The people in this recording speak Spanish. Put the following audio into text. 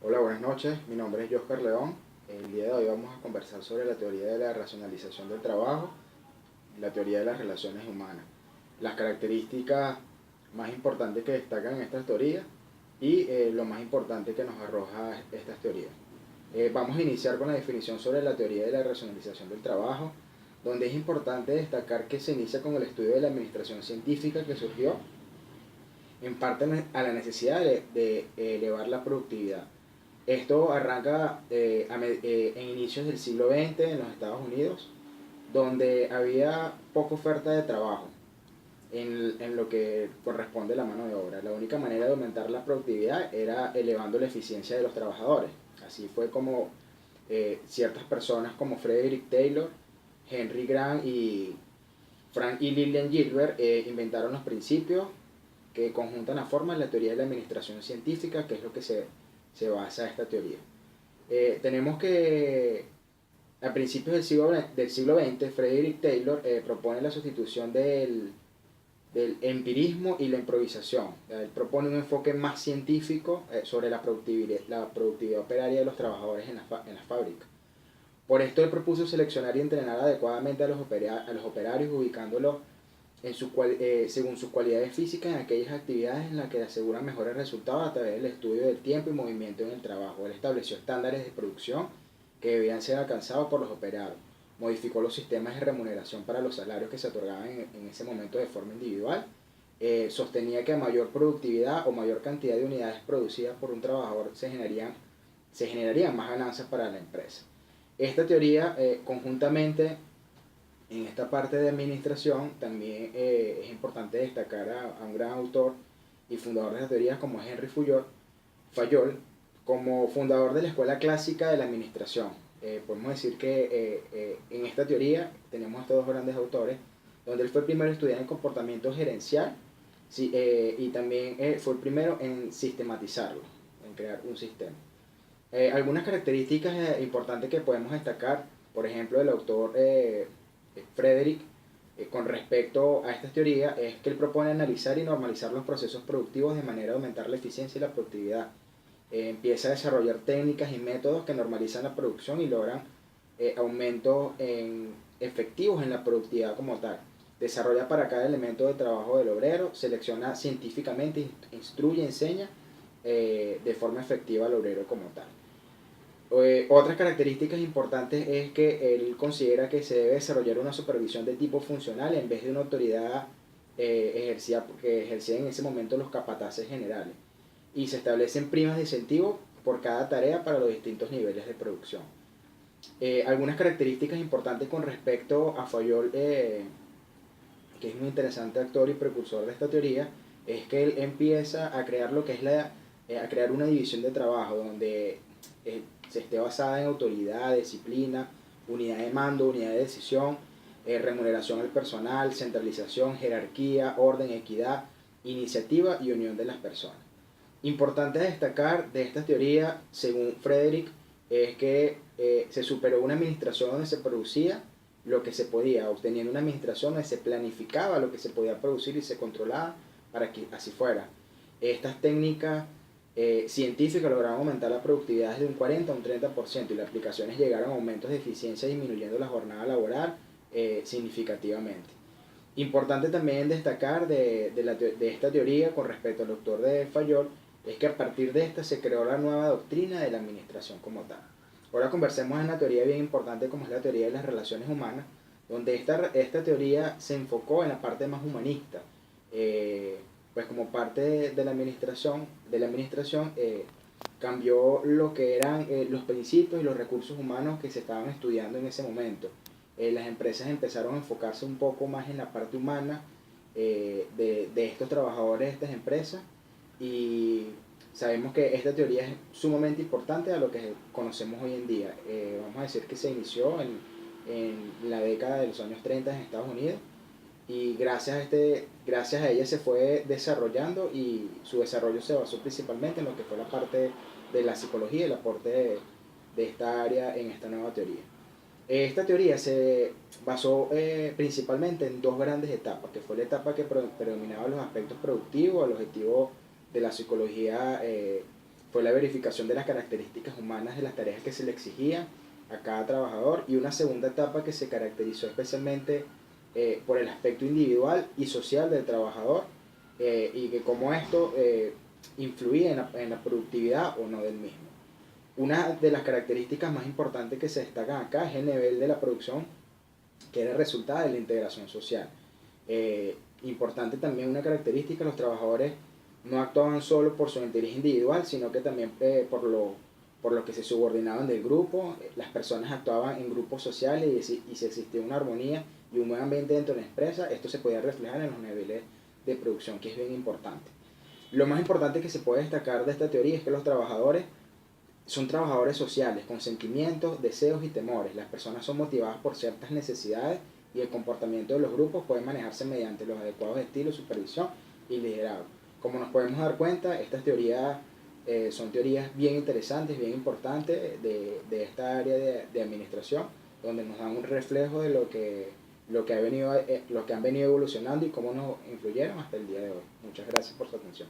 Hola, buenas noches. Mi nombre es Joscar León. El día de hoy vamos a conversar sobre la teoría de la racionalización del trabajo y la teoría de las relaciones humanas. Las características más importantes que destacan en estas teorías y lo más importante que nos arroja estas teorías. Vamos a iniciar con la definición sobre la teoría de la racionalización del trabajo, donde es importante destacar que se inicia con el estudio de la administración científica que surgió en parte a la necesidad de elevar la productividad. Esto arranca en inicios del siglo XX en los Estados Unidos, donde había poca oferta de trabajo en lo que corresponde a la mano de obra. La única manera de aumentar la productividad era elevando la eficiencia de los trabajadores. Así fue como ciertas personas como Frederick Taylor, Henry Grant y Frank y Lillian Gilbert inventaron los principios que conjuntan a forma la teoría de la administración científica, que es lo que se basa esta teoría. Tenemos que a principios del siglo XX, Frederick Taylor propone la sustitución del empirismo y la improvisación. Él propone un enfoque más científico sobre la productividad operaria de los trabajadores en las fábricas. Por esto él propuso seleccionar y entrenar adecuadamente a los operarios, ubicándolos según sus cualidades físicas en aquellas actividades en las que aseguran mejores resultados a través del estudio del tiempo y movimiento en el trabajo. Él estableció estándares de producción que debían ser alcanzados por los operarios. Modificó los sistemas de remuneración para los salarios que se otorgaban en ese momento de forma individual. Sostenía que a mayor productividad o mayor cantidad de unidades producidas por un trabajador se generarían más ganancias para la empresa. Esta teoría, conjuntamente en esta parte de administración, también es importante destacar a un gran autor y fundador de las teorías como Henry Fayol, como fundador de la Escuela Clásica de la Administración. Podemos decir que en esta teoría tenemos estos dos grandes autores, donde él fue el primero en estudiar el comportamiento gerencial, sí, y también fue el primero en sistematizarlo, en crear un sistema. Algunas características importantes que podemos destacar, por ejemplo, del autor Frederick, con respecto a esta teoría, es que él propone analizar y normalizar los procesos productivos de manera de aumentar la eficiencia y la productividad. Empieza a desarrollar técnicas y métodos que normalizan la producción y logran aumentos efectivos en la productividad como tal. Desarrolla para cada elemento de trabajo del obrero, selecciona científicamente, instruye, enseña de forma efectiva al obrero como tal. Otras características importantes es que él considera que se debe desarrollar una supervisión de tipo funcional en vez de una autoridad que ejercían en ese momento los capataces generales. Y se establecen primas de incentivo por cada tarea para los distintos niveles de producción. Algunas características importantes con respecto a Fayol, que es un interesante actor y precursor de esta teoría, es que él empieza a crear lo que es a crear una división de trabajo donde se esté basada en autoridad, disciplina, unidad de mando, unidad de decisión, remuneración al personal, centralización, jerarquía, orden, equidad, iniciativa y unión de las personas. Importante destacar de esta teoría, según Frederick, es que se superó una administración donde se producía lo que se podía, obteniendo una administración donde se planificaba lo que se podía producir y se controlaba para que así fuera. Estas técnicas científicas lograron aumentar la productividad desde un 40 a un 30% y las aplicaciones llegaron a aumentos de eficiencia disminuyendo la jornada laboral significativamente. Importante también destacar de esta teoría con respecto al doctor de Fayol es que a partir de esta se creó la nueva doctrina de la administración como tal. Ahora conversemos en una teoría bien importante como es la teoría de las relaciones humanas, donde esta teoría se enfocó en la parte más humanista. Pues como parte de la administración cambió lo que eran los principios y los recursos humanos que se estaban estudiando en ese momento. Las empresas empezaron a enfocarse un poco más en la parte humana de estos trabajadores de estas empresas y sabemos que esta teoría es sumamente importante a lo que conocemos hoy en día. Vamos a decir que se inició en la década de los años 30 en Estados Unidos y gracias a ella se fue desarrollando y su desarrollo se basó principalmente en lo que fue la parte de la psicología y el aporte de esta área en esta nueva teoría. Esta teoría se basó principalmente en dos grandes etapas, que fue la etapa que predominaba los aspectos productivos, el objetivo de la psicología fue la verificación de las características humanas de las tareas que se le exigían a cada trabajador, y una segunda etapa que se caracterizó especialmente por el aspecto individual y social del trabajador, y que cómo esto influía en la productividad o no del mismo. Una de las características más importantes que se destacan acá es el nivel de la producción, que era el resultado de la integración social. Importante también una característica: los trabajadores no actuaban solo por su interés individual, sino que también por lo que se subordinaban del grupo. Las personas actuaban en grupos sociales, y si existía una armonía y un buen ambiente dentro de la empresa, esto se podía reflejar en los niveles de producción, que es bien importante. Lo más importante que se puede destacar de esta teoría es que los trabajadores son trabajadores sociales, con sentimientos, deseos y temores. Las personas son motivadas por ciertas necesidades, y el comportamiento de los grupos puede manejarse mediante los adecuados estilos, supervisión y liderazgo. Como nos podemos dar cuenta, estas teorías son teorías bien interesantes, bien importantes de esta área de administración, donde nos dan un reflejo de lo que han venido evolucionando y cómo nos influyeron hasta el día de hoy. Muchas gracias por su atención.